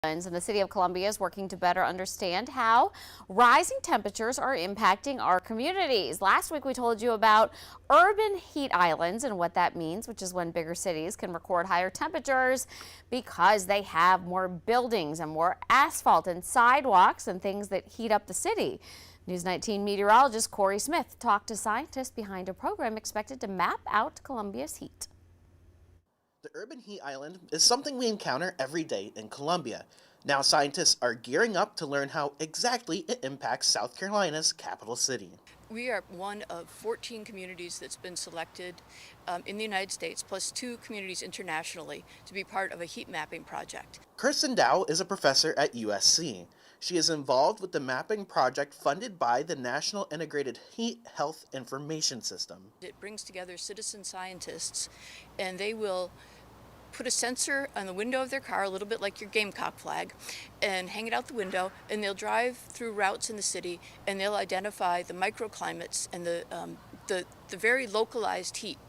And the city of Columbia is working to better understand how rising temperatures are impacting our communities. Last week we told you about urban heat islands and what that means, which is when bigger cities can record higher temperatures because they have more buildings and more asphalt and sidewalks and things that heat up the city. News 19 meteorologist Corey Smith talked to scientists behind a program expected to map out Columbia's heat. The urban heat island is something we encounter every day in Columbia. Now scientists are gearing up to learn how exactly it impacts South Carolina's capital city. We are one of 14 communities that's been selected in the United States, plus 2 communities internationally, to be part of a heat mapping project. Kirsten Dow is a professor at USC. She is involved with the mapping project funded by the National Integrated Heat Health Information System. It brings together citizen scientists, and they will put a sensor on the window of their car, a little bit like your Gamecock flag, and hang it out the window, and they'll drive through routes in the city, and they'll identify the microclimates and the very localized heat.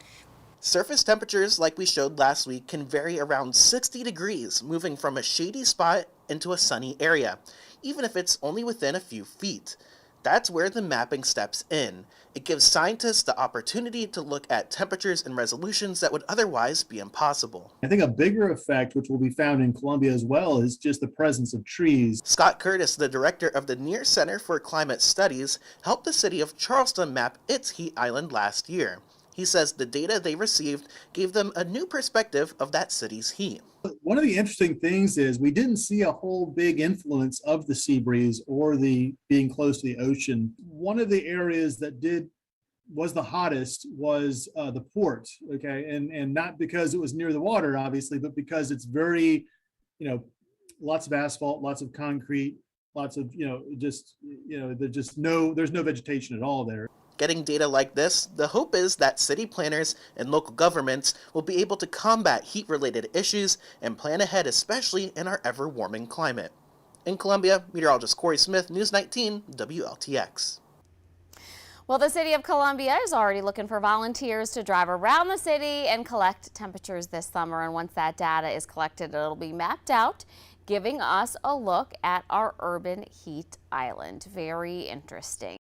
Surface temperatures, like we showed last week, can vary around 60 degrees, moving from a shady spot into a sunny area, even if it's only within a few feet. That's where the mapping steps in. It gives scientists the opportunity to look at temperatures and resolutions that would otherwise be impossible. I think a bigger effect, which will be found in Columbia as well, is just the presence of trees. Scott Curtis, the director of the Near Center for Climate Studies, helped the city of Charleston map its heat island last year. He says the data they received gave them a new perspective of that city's heat. One of the interesting things is we didn't see a whole big influence of the sea breeze or the being close to the ocean. One of the areas that was the hottest was the port, okay, and not because it was near the water, obviously, but because it's very, lots of asphalt, lots of concrete, lots of, there's no vegetation at all there. Getting data like this, the hope is that city planners and local governments will be able to combat heat-related issues and plan ahead, especially in our ever-warming climate. In Columbia, meteorologist Corey Smith, News 19 WLTX. Well, the city of Columbia is already looking for volunteers to drive around the city and collect temperatures this summer. And once that data is collected, it'll be mapped out, giving us a look at our urban heat island. Very interesting.